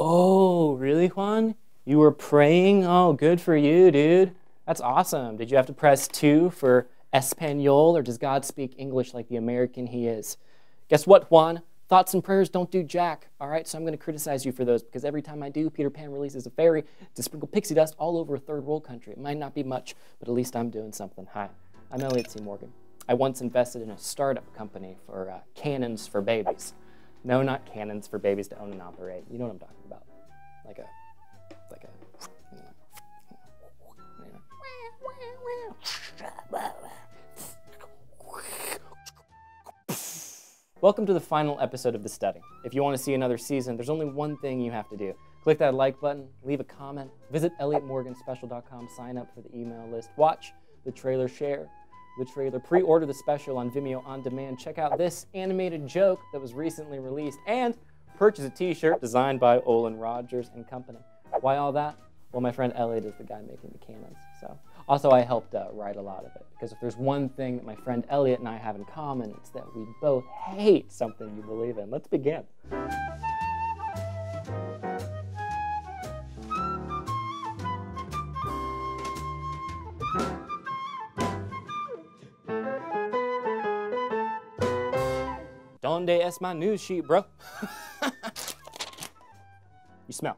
Oh, really, Juan? You were praying? Oh, good for you, dude. That's awesome. Did you have to press 2 for Espanol, or does God speak English like the American he is? Guess what, Juan? Thoughts and prayers don't do jack, all right? So I'm going to criticize you for those, because every time I do, Peter Pan releases a fairy to sprinkle pixie dust all over a third world country. It might not be much, but at least I'm doing something. Hi, I'm Elliott C. Morgan. I once invested in a startup company for cannons for babies. No, not cannons for babies to own and operate. You know what I'm talking about. Like a Welcome to the final episode of The Study. If you want to see another season, there's only one thing you have to do. Click that like button, leave a comment, visit ElliottMorganSpecial.com, sign up for the email list, watch the trailer, share the trailer, pre-order the special on Vimeo On Demand, check out this animated joke that was recently released, and purchase a t-shirt designed by Olin Rogers and Company. Why all that? Well, my friend Elliott is the guy making the cannons. So, also, I helped write a lot of it, because if there's one thing that my friend Elliott and I have in common, it's that we both hate something you believe in. Let's begin. Donde es my news sheet, bro? You smell.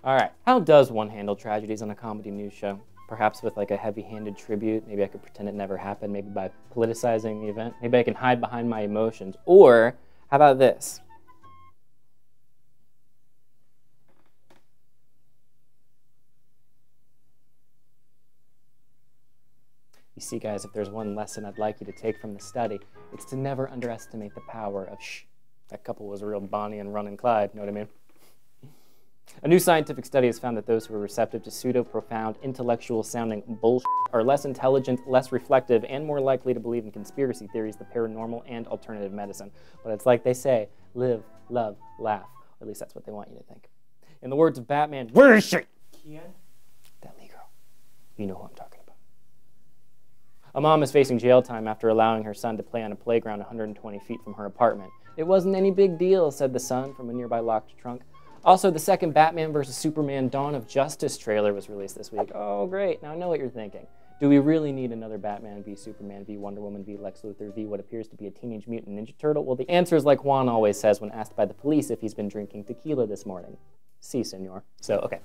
All right, how does one handle tragedies on a comedy news show? Perhaps with like a heavy-handed tribute. Maybe I could pretend it never happened. Maybe by politicizing the event. Maybe I can hide behind my emotions. Or, how about this? You see, guys, if there's one lesson I'd like you to take from the study, it's to never underestimate the power of shh. That couple was a real Bonnie and Ron and Clyde, know what I mean? A new scientific study has found that those who are receptive to pseudo-profound, intellectual-sounding bullshit are less intelligent, less reflective, and more likely to believe in conspiracy theories, the paranormal, and alternative medicine. But it's like they say, live, love, laugh. Or at least that's what they want you to think. In the words of Batman, where is she? Kian? That Lee girl. You know who I'm talking about. A mom is facing jail time after allowing her son to play on a playground 120 feet from her apartment. It wasn't any big deal, said the son from a nearby locked trunk. Also, the second Batman vs. Superman Dawn of Justice trailer was released this week. Oh, great. Now I know what you're thinking. Do we really need another Batman v Superman v Wonder Woman v Lex Luthor v what appears to be a Teenage Mutant Ninja Turtle? Well, the answer is like Juan always says when asked by the police if he's been drinking tequila this morning. Si, senor. So, okay.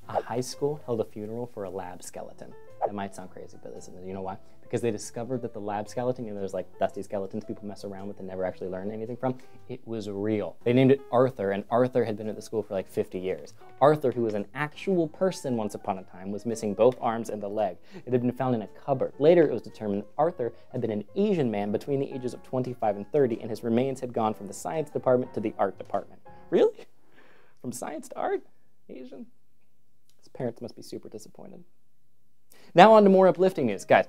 A high school held a funeral for a lab skeleton. That might sound crazy, but listen, you know why? Because they discovered that the lab skeleton, you know, there's like dusty skeletons people mess around with and never actually learn anything from, it was real. They named it Arthur, and Arthur had been at the school for like 50 years. Arthur, who was an actual person once upon a time, was missing both arms and the leg. It had been found in a cupboard. Later, it was determined that Arthur had been an Asian man between the ages of 25 and 30, and his remains had gone from the science department to the art department. Really? From science to art? Asian? His parents must be super disappointed. Now on to more uplifting news. Guys,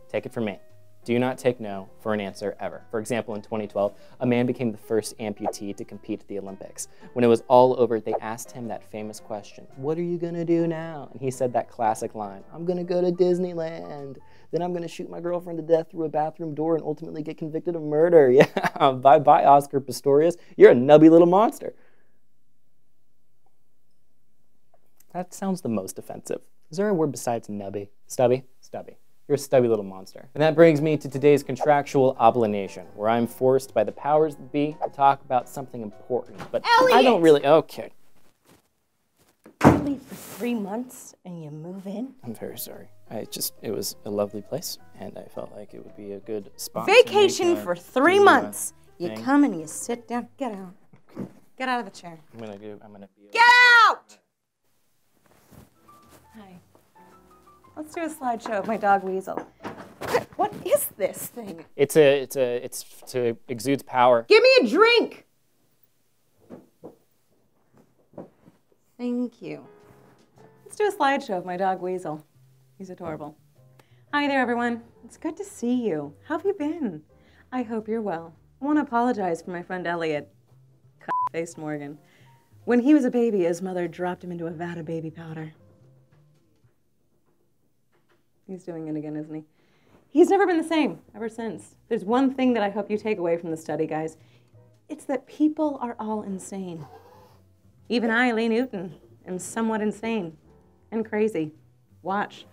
take it from me. Do not take no for an answer ever. For example, in 2012, a man became the first amputee to compete at the Olympics. When it was all over, they asked him that famous question, "What are you gonna do now?" And he said that classic line, "I'm gonna go to Disneyland. Then I'm gonna shoot my girlfriend to death through a bathroom door and ultimately get convicted of murder." Yeah, bye-bye, Oscar Pistorius. You're a nubby little monster. That sounds the most offensive. Is there a word besides nubby? Stubby? Stubby. You're a stubby little monster. And that brings me to today's contractual obligation, where I'm forced by the powers that be to talk about something important. But Elliott! I don't really, okay. You leave for 3 months and you move in? I'm very sorry. It was a lovely place, and I felt like it would be a good spot. Vacation for 3 months. You come and you sit down. Get out. Get out of the chair. I'm gonna be. Get out! Hi. Let's do a slideshow of my dog Weasel. What is this thing? It's to exudes power. Give me a drink! Thank you. Let's do a slideshow of my dog Weasel. He's adorable. Hi there, everyone. It's good to see you. How have you been? I hope you're well. I want to apologize for my friend Elliott, cut-faced Morgan. When he was a baby, his mother dropped him into a vat of baby powder. He's doing it again, isn't he? He's never been the same ever since. There's one thing that I hope you take away from the study, guys. It's that people are all insane. Even I, Lee Newton, am somewhat insane and crazy. Watch.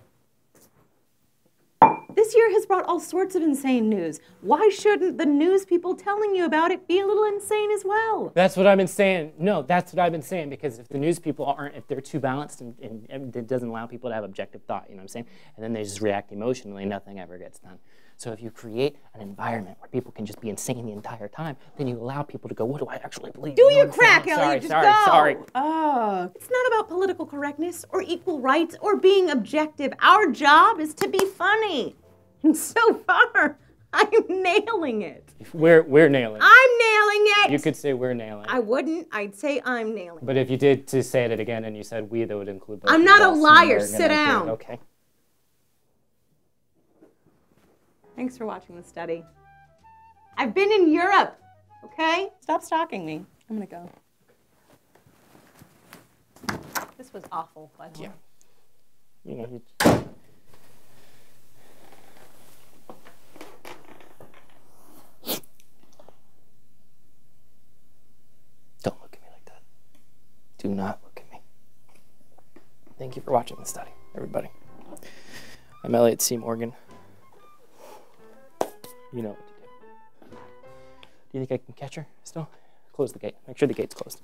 This year has brought all sorts of insane news. Why shouldn't the news people telling you about it be a little insane as well? That's what I've been saying. No, that's what I've been saying, because if the news people aren't, if they're too balanced and it doesn't allow people to have objective thought, you know what I'm saying? And then they just react emotionally, nothing ever gets done. So if you create an environment where people can just be insane the entire time, then you allow people to go, what do I actually believe? Do You know your what I'm saying? crack, Elliot. Just Sorry. go. Oh, it's not about political correctness or equal rights or being objective. Our job is to be funny. And so far, I'm nailing it. We're nailing it. I'm nailing it. You could say we're nailing it. I wouldn't. I'd say I'm nailing it. But if you did to say it again and you said we, that would include both. I'm of not a us, and liar. we're Sit gonna do- down. Okay. Thanks for watching the study. I've been in Europe, okay? Stop stalking me. I'm gonna go. This was awful, by the way. You know, you... Don't look at me like that. Do not look at me. Thank you for watching the study, everybody. I'm Elliott C. Morgan. You know what to do. Do you think I can catch her still? Close the gate. Make sure the gate's closed.